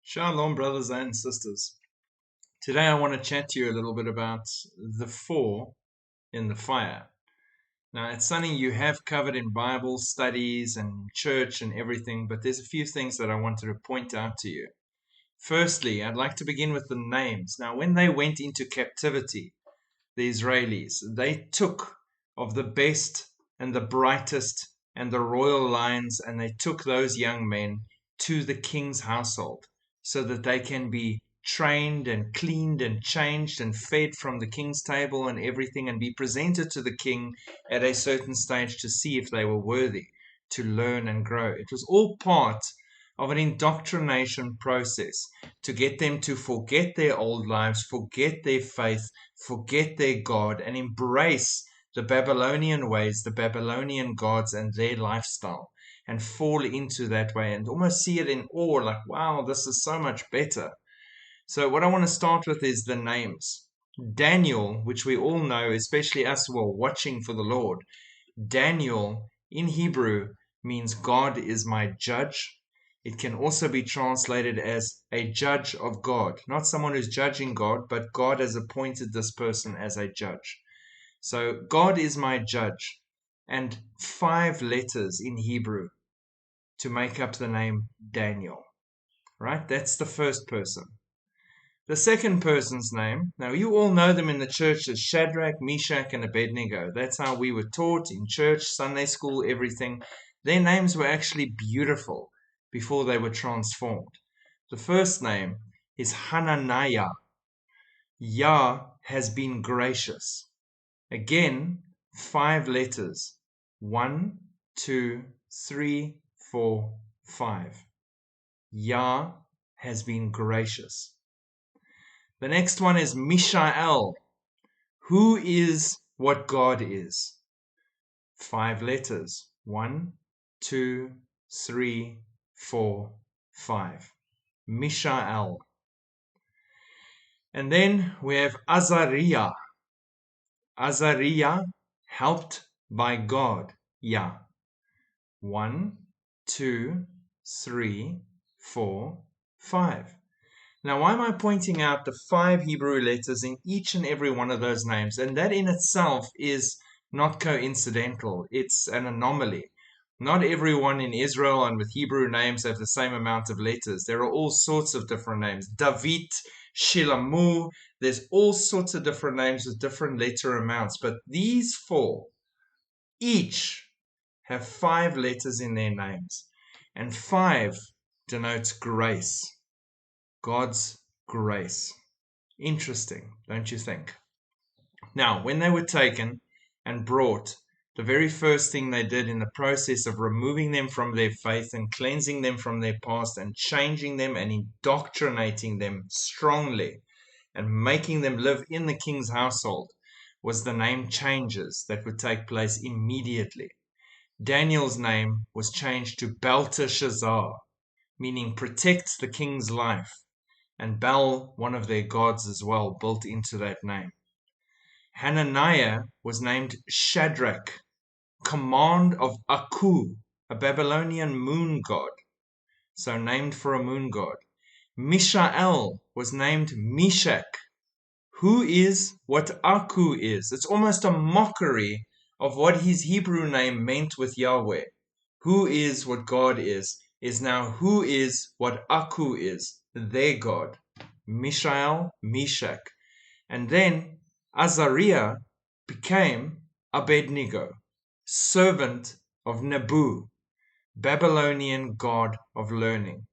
Shalom, brothers and sisters. Today I want to chat to you a little bit about the four in the fire. Now, it's something you have covered in Bible studies and church and everything, but there's a few things that I wanted to point out to you. Firstly, I'd like to begin with the names. Now, when they went into captivity, the Israelis, they took of the best and the brightest and the royal lines, and they took those young men to the king's household so that they can be trained and cleaned and changed and fed from the king's table and everything, and be presented to the king at a certain stage to see if they were worthy to learn and grow. It was all part of an indoctrination process to get them to forget their old lives, forget their faith, forget their God, and embrace the Babylonian ways, the Babylonian gods, and their lifestyle, and fall into that way and almost see it in awe, like, wow, this is so much better. So what I want to start with is the names. Daniel, which we all know, especially us who are watching for the Lord, Daniel in Hebrew means God is my judge. It can also be translated as a judge of God, not someone who's judging God, but God has appointed this person as a judge. So God is my judge, and 5 letters in Hebrew to make up the name Daniel, right? That's the first person. The second person's name, now you all know them in the church as Shadrach, Meshach, and Abednego. That's how we were taught in church, Sunday school, everything. Their names were actually beautiful before they were transformed. The first name is Hananiah. Yah has been gracious. Again, 5 letters. 1, 2, 3, 4, 5. Yah has been gracious. The next one is Mishael. Who is what God is? 5 letters. 1, 2, 3, 4, 5. Mishael. And then we have Azariah. Azariah, helped by God. Yah. 1, 2, 3, 4, 5. Now, why am I pointing out the 5 Hebrew letters in each and every one of those names? And that in itself is not coincidental. It's an anomaly. Not everyone in Israel and with Hebrew names have the same amount of letters. There are all sorts of different names. David, Shilamu, there's all sorts of different names with different letter amounts. But these 4 each have 5 letters in their names. And 5 denotes grace. God's grace. Interesting, don't you think? Now, when they were taken and brought, the very first thing they did in the process of removing them from their faith and cleansing them from their past and changing them and indoctrinating them strongly and making them live in the king's household was the name changes that would take place immediately. Daniel's name was changed to Belteshazzar, meaning protect the king's life, and Bel, one of their gods as well, built into that name. Hananiah was named Shadrach, command of Aku, a Babylonian moon god, so named for a moon god. Mishael was named Meshach, who is what Aku is. It's almost a mockery of what his Hebrew name meant with Yahweh. Who is what God is now who is what Aku is, their God. Mishael, Meshach. And then Azariah became Abednego, servant of Nebu, Babylonian god of learning.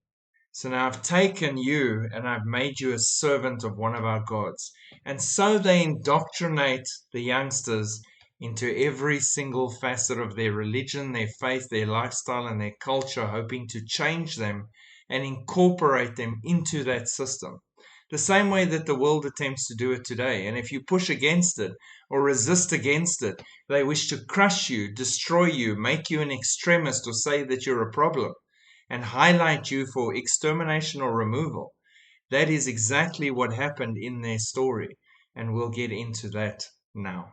So now I've taken you and I've made you a servant of one of our gods. And so they indoctrinate the youngsters into every single facet of their religion, their faith, their lifestyle, and their culture, hoping to change them and incorporate them into that system. The same way that the world attempts to do it today. And if you push against it or resist against it, they wish to crush you, destroy you, make you an extremist, or say that you're a problem, and highlight you for extermination or removal. That is exactly what happened in their story, and we'll get into that now.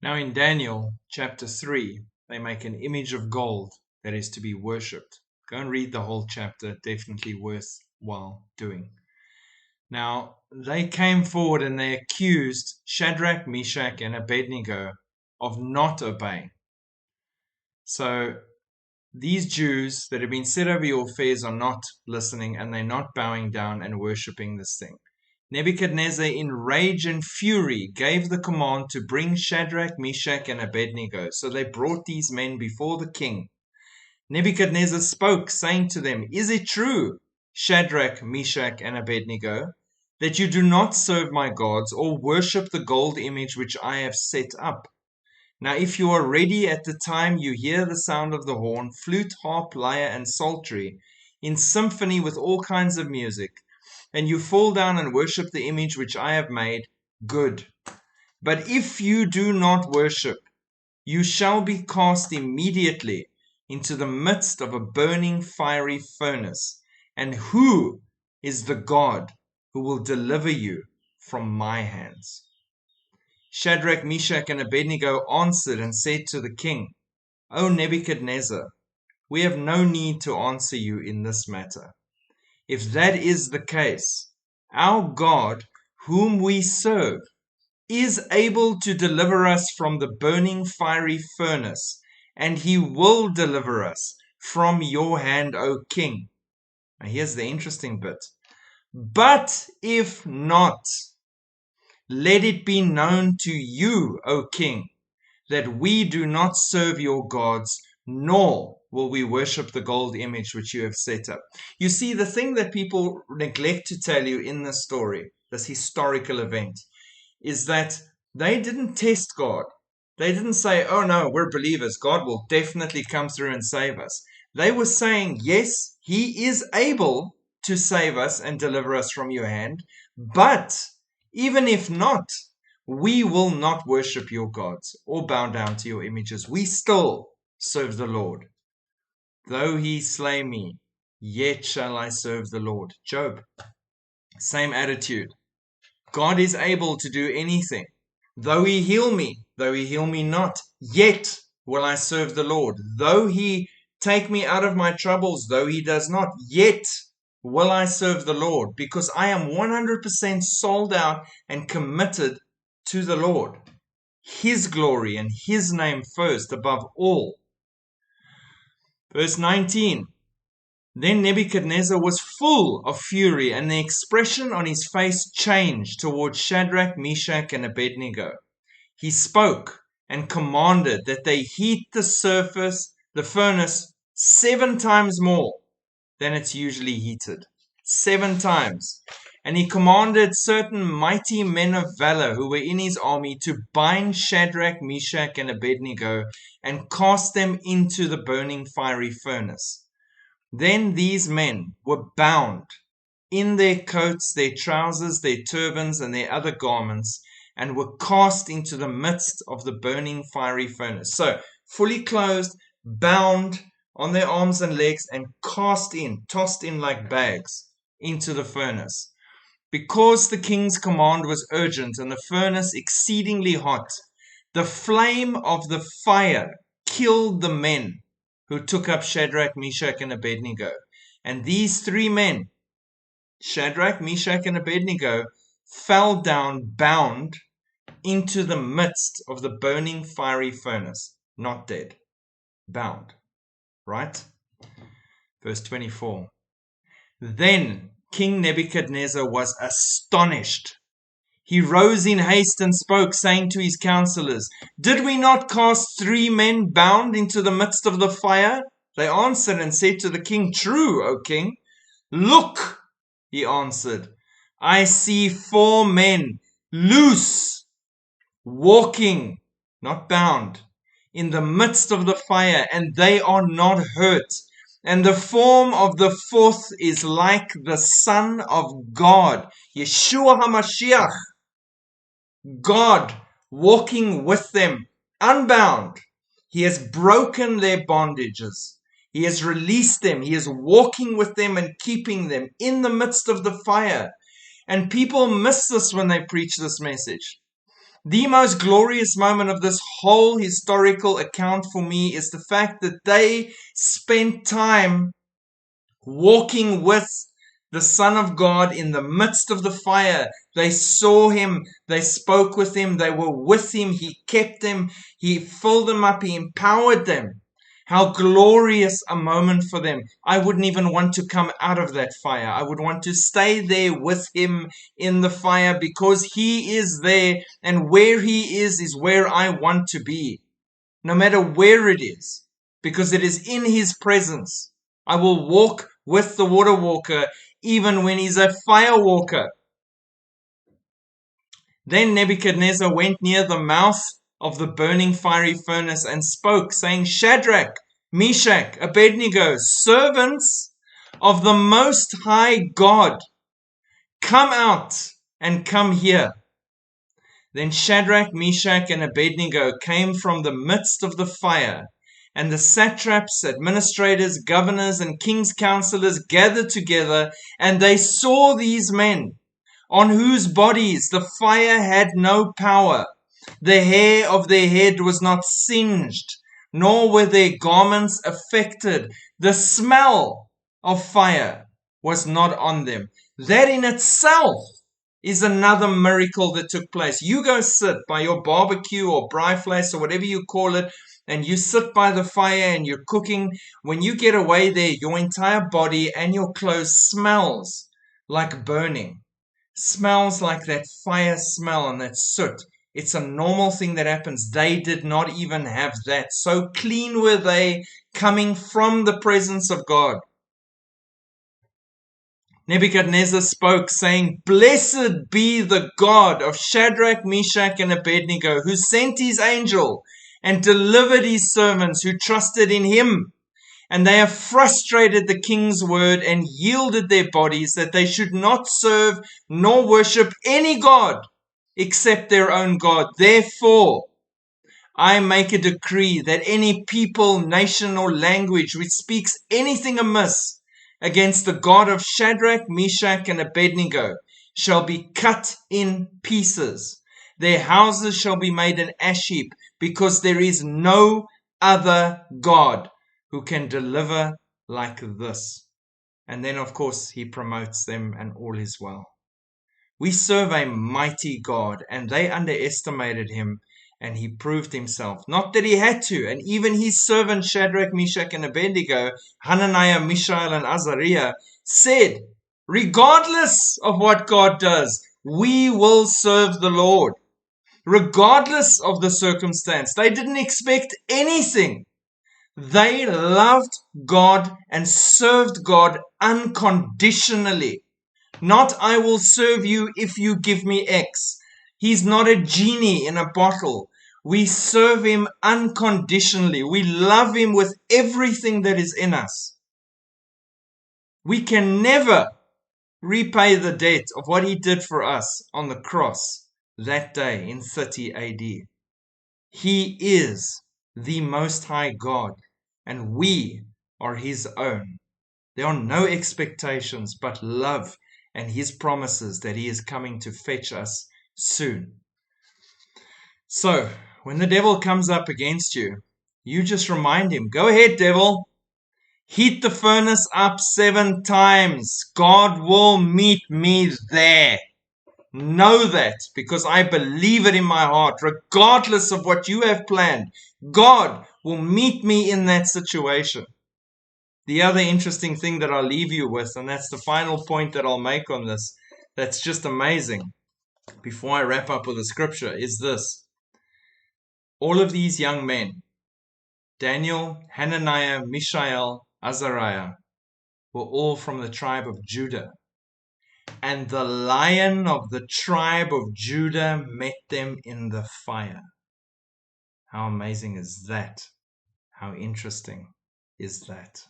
Now in Daniel chapter 3, they make an image of gold that is to be worshipped. Go and read the whole chapter. Definitely worthwhile doing. Now, they came forward and they accused Shadrach, Meshach, and Abednego of not obeying. So these Jews that have been set over your affairs are not listening, and they're not bowing down and worshipping this thing. Nebuchadnezzar, in rage and fury, gave the command to bring Shadrach, Meshach, and Abednego. So they brought these men before the king. Nebuchadnezzar spoke, saying to them, "Is it true, Shadrach, Meshach, and Abednego, that you do not serve my gods or worship the gold image which I have set up? Now if you are ready at the time you hear the sound of the horn, flute, harp, lyre, and psaltery, in symphony with all kinds of music, and you fall down and worship the image which I have made, good. But if you do not worship, you shall be cast immediately into the midst of a burning fiery furnace. And who is the God who will deliver you from my hands?" Shadrach, Meshach, and Abednego answered and said to the king, "O Nebuchadnezzar, we have no need to answer you in this matter. If that is the case, our God, whom we serve, is able to deliver us from the burning fiery furnace, and he will deliver us from your hand, O king." Now here's the interesting bit. "But if not, let it be known to you, O king, that we do not serve your gods, nor will we worship the gold image which you have set up." You see, the thing that people neglect to tell you in this story, this historical event, is that they didn't test God. They didn't say, "Oh no, we're believers. God will definitely come through and save us." They were saying, yes, he is able to save us and deliver us from your hand, but even if not, we will not worship your gods or bow down to your images. We still serve the Lord. "Though he slay me, yet shall I serve the Lord." Job, same attitude. God is able to do anything. "Though he heal me not, yet will I serve the Lord. Though he take me out of my troubles, though he does not, yet will I serve the Lord, because I am 100% sold out and committed to the Lord, his glory and his name first above all." Verse 19. Then Nebuchadnezzar was full of fury, and the expression on his face changed towards Shadrach, Meshach, and Abednego. He spoke and commanded that they heat the furnace 7 times more than it's usually heated. 7 times. And he commanded certain mighty men of valor who were in his army to bind Shadrach, Meshach, and Abednego and cast them into the burning fiery furnace. Then these men were bound in their coats, their trousers, their turbans, and their other garments, and were cast into the midst of the burning fiery furnace. So, fully clothed, bound on their arms and legs, and tossed in like bags into the furnace. Because the king's command was urgent and the furnace exceedingly hot, the flame of the fire killed the men who took up Shadrach, Meshach, and Abednego. And these 3 men, Shadrach, Meshach, and Abednego, fell down bound into the midst of the burning fiery furnace. Not dead, bound. Right? Verse 24. Then King Nebuchadnezzar was astonished. He rose in haste and spoke, saying to his counselors, "Did we not cast 3 men bound into the midst of the fire?" They answered and said to the king, "True, O king." "Look," he answered, "I see 4 men loose, walking, not bound, in the midst of the fire, and they are not hurt. And the form of the 4th is like the Son of God, Yeshua HaMashiach, God walking with them, unbound. He has broken their bondages. He has released them. He is walking with them and keeping them in the midst of the fire." And people miss this when they preach this message. The most glorious moment of this whole historical account for me is the fact that they spent time walking with the Son of God in the midst of the fire. They saw him, they spoke with him, they were with him, he kept them, he filled them up, he empowered them. How glorious a moment for them. I wouldn't even want to come out of that fire. I would want to stay there with him in the fire because he is there, and where he is where I want to be. No matter where it is, because it is in his presence. I will walk with the water walker even when he's a fire walker. Then Nebuchadnezzar went near the mouth of the burning fiery furnace and spoke, saying, Shadrach, Meshach, Abednego, servants of the Most High God, come out and come here. Then Shadrach, Meshach, and Abednego came from the midst of the fire, and the satraps, administrators, governors, and king's counselors gathered together, and they saw these men, on whose bodies the fire had no power. The hair of their head was not singed, nor were their garments affected. The smell of fire was not on them. That in itself is another miracle that took place. You go sit by your barbecue or braaivleis or whatever you call it, and you sit by the fire and you're cooking. When you get away there, your entire body and your clothes smells like burning. Smells like that fire smell and that soot. It's a normal thing that happens. They did not even have that. So clean were they, coming from the presence of God. Nebuchadnezzar spoke, saying, Blessed be the God of Shadrach, Meshach, and Abednego, who sent his angel and delivered his servants who trusted in him. And they have frustrated the king's word and yielded their bodies that they should not serve nor worship any god except their own God. Therefore, I make a decree that any people, nation, or language which speaks anything amiss against the God of Shadrach, Meshach, and Abednego shall be cut in pieces. Their houses shall be made an ash heap, because there is no other God who can deliver like this. And then, of course, he promotes them, and all is well. We serve a mighty God, and they underestimated him, and he proved himself. Not that he had to, and even his servant Shadrach, Meshach, and Abednego, Hananiah, Mishael, and Azariah, said, regardless of what God does, we will serve the Lord. Regardless of the circumstance, they didn't expect anything. They loved God and served God unconditionally. Not, I will serve you if you give me X. He's not a genie in a bottle. We serve him unconditionally. We love him with everything that is in us. We can never repay the debt of what he did for us on the cross that day in 30 AD. He is the Most High God, and we are his own. There are no expectations but love and his promises that he is coming to fetch us soon. So, when the devil comes up against you, you just remind him, go ahead, devil. Heat the furnace up 7 times. God will meet me there. Know that, because I believe it in my heart. Regardless of what you have planned, God will meet me in that situation. The other interesting thing that I'll leave you with, and that's the final point that I'll make on this, that's just amazing, before I wrap up with the scripture, is this. All of these young men, Daniel, Hananiah, Mishael, Azariah, were all from the tribe of Judah. And the Lion of the tribe of Judah met them in the fire. How amazing is that? How interesting is that?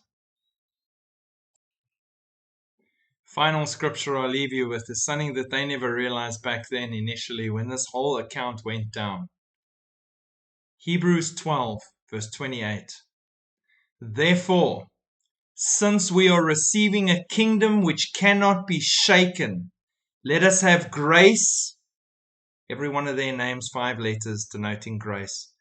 Final scripture I'll leave you with is something that they never realized back then initially when this whole account went down. Hebrews 12, verse 28. Therefore, since we are receiving a kingdom which cannot be shaken, let us have grace, every one of their names 5 letters denoting grace,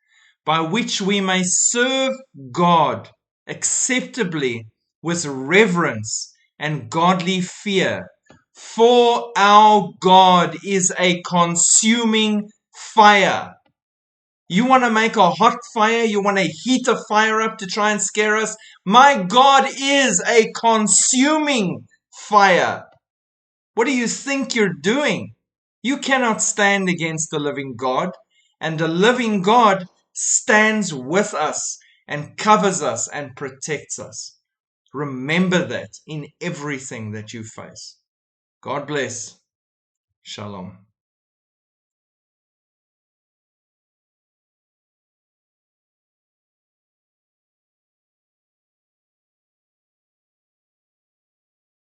by which we may serve God acceptably with reverence and godly fear. For our God is a consuming fire. You want to make a hot fire? You want to heat a fire up to try and scare us? My God is a consuming fire. What do you think you're doing? You cannot stand against the living God. And the living God stands with us and covers us and protects us. Remember that in everything that you face. God bless. Shalom.